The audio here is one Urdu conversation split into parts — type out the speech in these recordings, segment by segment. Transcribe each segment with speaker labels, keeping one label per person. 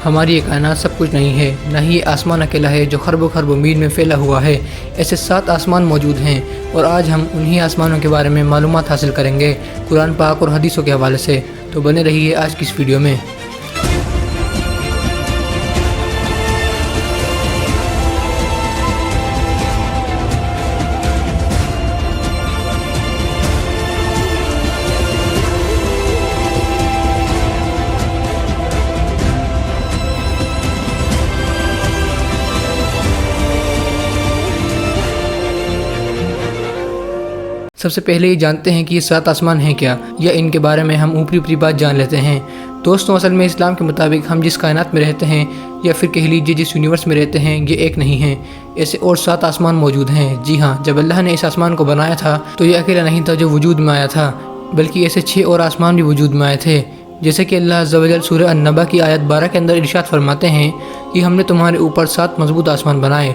Speaker 1: ہماری یہ کائنات سب کچھ نہیں ہے، نہ ہی یہ آسمان اکیلا ہے جو خربوں خربوں میل میں پھیلا ہوا ہے۔ ایسے 7 آسمان موجود ہیں اور آج ہم انہی آسمانوں کے بارے میں معلومات حاصل کریں گے قرآن پاک اور حدیثوں کے حوالے سے۔ تو بنے رہیے آج کی اس ویڈیو میں۔ سب سے پہلے یہ جانتے ہیں کہ یہ 7 آسمان ہیں کیا، یا ان کے بارے میں ہم اوپری بات جان لیتے ہیں۔ دوستوں، اصل میں اسلام کے مطابق ہم جس کائنات میں رہتے ہیں یا پھر کہہ لیجیے جس یونیورس میں رہتے ہیں یہ ایک نہیں ہے، ایسے اور 7 آسمان موجود ہیں۔ جی ہاں، جب اللہ نے اس آسمان کو بنایا تھا تو یہ اکیلا نہیں تھا جو وجود میں آیا تھا، بلکہ ایسے 6 اور آسمان بھی وجود میں آئے تھے۔ جیسے کہ اللہ عز و جل سورہ النبا کی آیت 12 کے اندر ارشاد فرماتے ہیں کہ ہم نے تمہارے اوپر 7 مضبوط آسمان بنائے۔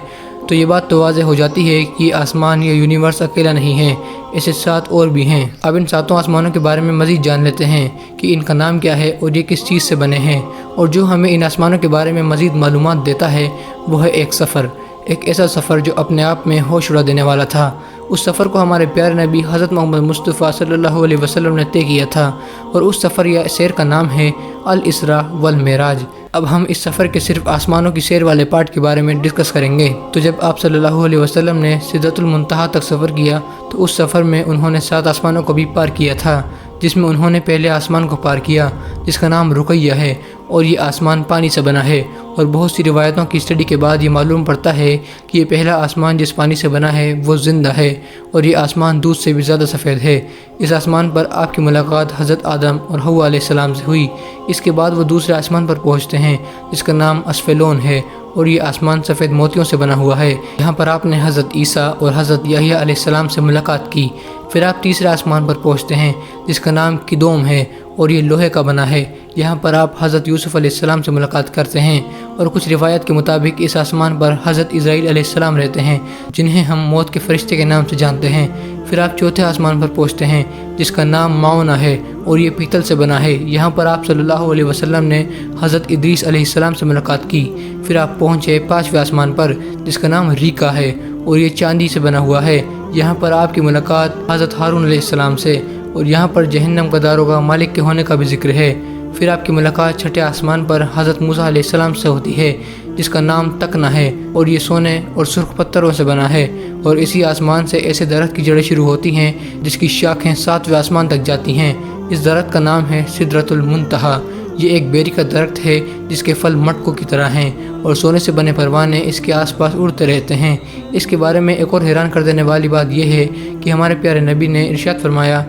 Speaker 1: تو یہ بات تو واضح ہو جاتی ہے کہ یہ آسمان یا یونیورس اکیلا نہیں ہے، ایسے 7 اور بھی ہیں۔ اب ان 7 آسمانوں کے بارے میں مزید جان لیتے ہیں کہ ان کا نام کیا ہے اور یہ کس چیز سے بنے ہیں۔ اور جو ہمیں ان آسمانوں کے بارے میں مزید معلومات دیتا ہے وہ ہے ایک سفر، ایک ایسا سفر جو اپنے آپ میں ہوش اڑا دینے والا تھا۔ اس سفر کو ہمارے پیارے نبی حضرت محمد مصطفیٰ صلی اللہ علیہ وسلم نے طے کیا تھا، اور اس سفر یا سیر کا نام ہے الاسراء والمعراج۔ اب ہم اس سفر کے صرف آسمانوں کی سیر والے پارٹ کے بارے میں ڈسکس کریں گے۔ تو جب آپ صلی اللہ علیہ وسلم نے سدرۃ المنتہا تک سفر کیا تو اس سفر میں انہوں نے 7 آسمانوں کو بھی پار کیا تھا، جس میں انہوں نے پہلے آسمان کو پار کیا جس کا نام رقیہ ہے، اور یہ آسمان پانی سے بنا ہے۔ اور بہت سی روایتوں کی اسٹڈی کے بعد یہ معلوم پڑتا ہے کہ یہ پہلا آسمان جس پانی سے بنا ہے وہ زندہ ہے، اور یہ آسمان دودھ سے بھی زیادہ سفید ہے۔ اس آسمان پر آپ کی ملاقات حضرت آدم اور حوا علیہ السلام سے ہوئی۔ اس کے بعد وہ دوسرے آسمان پر پہنچتے ہیں جس کا نام اسفلون ہے، اور یہ آسمان سفید موتیوں سے بنا ہوا ہے۔ یہاں پر آپ نے حضرت عیسیٰ اور حضرت یحییٰ علیہ السلام سے ملاقات کی۔ پھر آپ تیسرے آسمان پر پہنچتے ہیں جس کا نام کدوم ہے، اور یہ لوہے کا بنا ہے۔ یہاں پر آپ حضرت یوسف علیہ السلام سے ملاقات کرتے ہیں، اور کچھ روایت کے مطابق اس آسمان پر حضرت اسرائیل علیہ السلام رہتے ہیں جنہیں ہم موت کے فرشتے کے نام سے جانتے ہیں۔ پھر آپ چوتھے آسمان پر پہنچتے ہیں جس کا نام معونہ ہے، اور یہ پیتل سے بنا ہے۔ یہاں پر آپ صلی اللہ علیہ وسلم نے حضرت ادریس علیہ السلام سے ملاقات کی۔ پھر آپ پہنچے 5ویں آسمان پر جس کا نام ریکا ہے، اور یہ چاندی سے بنا ہوا ہے۔ یہاں پر آپ کی ملاقات حضرت ہارون علیہ السلام سے، اور یہاں پر جہنم کا داروغہ مالک کے ہونے کا بھی ذکر ہے۔ پھر آپ کی ملاقات 6 آسمان پر حضرت موسیٰ علیہ السلام سے ہوتی ہے جس کا نام تکنا ہے، اور یہ سونے اور سرخ پتھروں سے بنا ہے۔ اور اسی آسمان سے ایسے درخت کی جڑیں شروع ہوتی ہیں جس کی شاخیں 7ویں آسمان تک جاتی ہیں۔ اس درخت کا نام ہے سدرۃ المنتہا۔ یہ ایک بیری کا درخت ہے جس کے پھل مٹکوں کی طرح ہیں، اور سونے سے بنے پروانے اس کے آس پاس اڑتے رہتے ہیں۔ اس کے بارے میں ایک اور حیران کر دینے والی بات یہ ہے کہ ہمارے پیارے نبی نے ارشاد فرمایا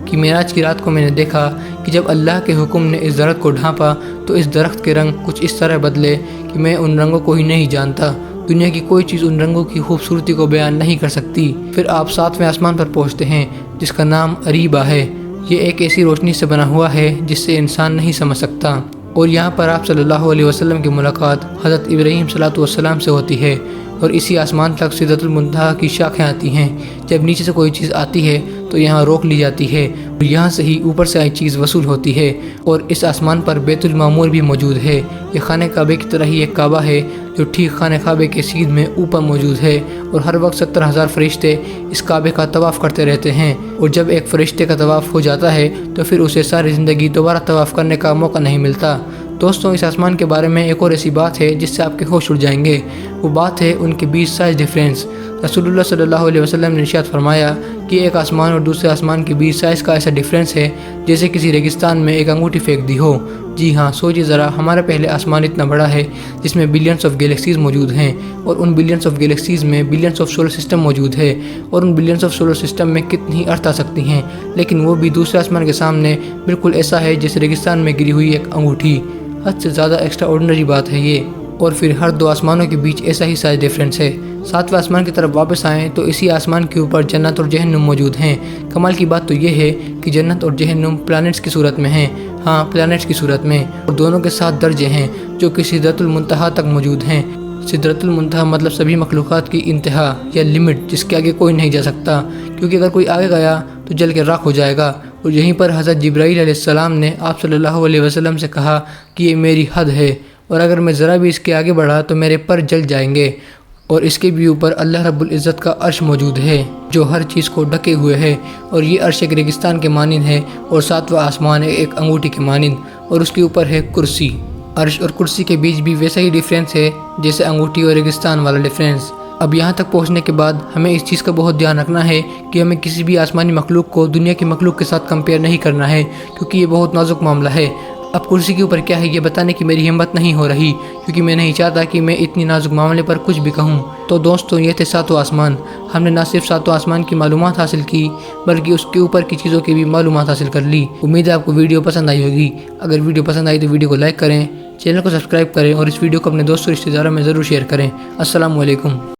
Speaker 1: کہ معراج کی رات کو میں نے دیکھا کہ جب اللہ کے حکم نے اس درخت کو ڈھانپا تو اس درخت کے رنگ کچھ اس طرح بدلے کہ میں ان رنگوں کو ہی نہیں جانتا۔ دنیا کی کوئی چیز ان رنگوں کی خوبصورتی کو بیان نہیں کر سکتی۔ پھر آپ 7ویں آسمان پر پہنچتے ہیں جس کا نام اریبہ ہے۔ یہ ایک ایسی روشنی سے بنا ہوا ہے جس سے انسان نہیں سمجھ سکتا۔ اور یہاں پر آپ صلی اللہ علیہ وسلم کی ملاقات حضرت ابراہیم صلی اللہ علیہ وسلم سے ہوتی ہے، اور اسی آسمان تک سدرۃ المنتہا کی شاخیں آتی ہیں۔ جب نیچے سے کوئی چیز آتی ہے تو یہاں روک لی جاتی ہے، اور یہاں سے ہی اوپر سے آئی چیز وصول ہوتی ہے۔ اور اس آسمان پر بیت المعمور بھی موجود ہے۔ یہ خانہ کعبہ کی طرح ہی ایک کعبہ ہے جو ٹھیک خانہ کعبہ کے سیدھ میں اوپر موجود ہے، اور ہر وقت 70,000 فرشتے اس کعبے کا طواف کرتے رہتے ہیں۔ اور جب ایک فرشتے کا طواف ہو جاتا ہے تو پھر اسے ساری زندگی دوبارہ طواف کرنے کا موقع نہیں ملتا۔ دوستوں، اس آسمان کے بارے میں ایک اور ایسی بات ہے جس سے آپ کے ہوش اڑ جائیں گے۔ وہ بات ہے ان کے بیچ سائز ڈیفرنس۔ رسول اللہ صلی اللہ علیہ وسلم نے ارشاد فرمایا کہ ایک آسمان اور دوسرے آسمان کے بیچ سائز کا ایسا ڈیفرنس ہے جیسے کسی ریگستان میں ایک انگوٹھی پھینک دی ہو۔ جی ہاں، سوچیے ذرا، ہمارا پہلے آسمان اتنا بڑا ہے جس میں بلینس آف گیلیکسیز موجود ہیں، اور ان بلینس آف گیلیکسیز میں بلینس آف سولر سسٹم موجود ہے، اور ان بلینس آف سولر سسٹم میں کتنی ارتھ آ سکتی ہیں، لیکن وہ بھی دوسرے آسمان کے سامنے بالکل ایسا ہے جیسے ریگستان میں گری ہوئی ایک انگوٹھی۔ حد سے زیادہ ایکسٹرا آرڈنری بات ہے یہ۔ اور پھر ہر 2 آسمانوں کے بیچ ایسا ہی سائز ڈیفرنس ہے۔ 7ویں آسمان کی طرف واپس آئیں تو اسی آسمان کے اوپر جنت اور جہنم موجود ہیں۔ کمال کی بات تو یہ ہے کہ جنت اور جہنم پلانٹس کی صورت میں ہیں، ہاں پلانٹس کی صورت میں، اور دونوں کے 7 درجے ہیں جو کہ سدرۃ المنتہا تک موجود ہیں۔ سدرۃ المنتہا مطلب سبھی مخلوقات کی انتہا یا لمٹ، جس کے آگے کوئی نہیں جا سکتا، کیونکہ اگر کوئی آگے گیا تو جل کے راکھ ہو جائے گا۔ اور یہیں پر حضرت جبرائیل علیہ السلام نے آپ صلی اللہ علیہ وسلم سے کہا کہ یہ میری حد ہے، اور اگر میں ذرا بھی اس کے آگے بڑھا تو میرے پر جل جائیں گے، اور اس کے بھی اوپر اللہ رب العزت کا عرش موجود ہے جو ہر چیز کو ڈھکے ہوئے ہے، اور یہ عرش ایک ریگستان کے مانند ہے، اور ساتواں آسمان ہے ایک انگوٹھی کے مانند، اور اس کے اوپر ہے کرسی۔ عرش اور کرسی کے بیچ بھی ویسا ہی ڈیفرنس ہے جیسے انگوٹھی اور ریگستان والا ڈیفرنس۔ اب یہاں تک پہنچنے کے بعد ہمیں اس چیز کا بہت دھیان رکھنا ہے کہ ہمیں کسی بھی آسمانی مخلوق کو دنیا کی مخلوق کے ساتھ کمپیئر نہیں کرنا ہے، کیونکہ یہ بہت نازک معاملہ ہے۔ اب کرسی کے اوپر کیا ہے یہ بتانے کی میری ہمت نہیں ہو رہی، کیونکہ میں نہیں چاہتا کہ میں اتنی نازک معاملے پر کچھ بھی کہوں۔ تو دوستو، یہ تھے ساتوں آسمان۔ ہم نے نہ صرف ساتوں آسمان کی معلومات حاصل کی بلکہ اس کے اوپر کی چیزوں کی بھی معلومات حاصل کر لی۔ امید ہے آپ کو ویڈیو پسند آئی ہوگی۔ اگر ویڈیو پسند آئی تو ویڈیو کو لائک کریں، چینل کو سبسکرائب کریں، اور اس ویڈیو کو اپنے دوستوں رشتہ داروں میں ضرور شیئر کریں۔ السلام علیکم۔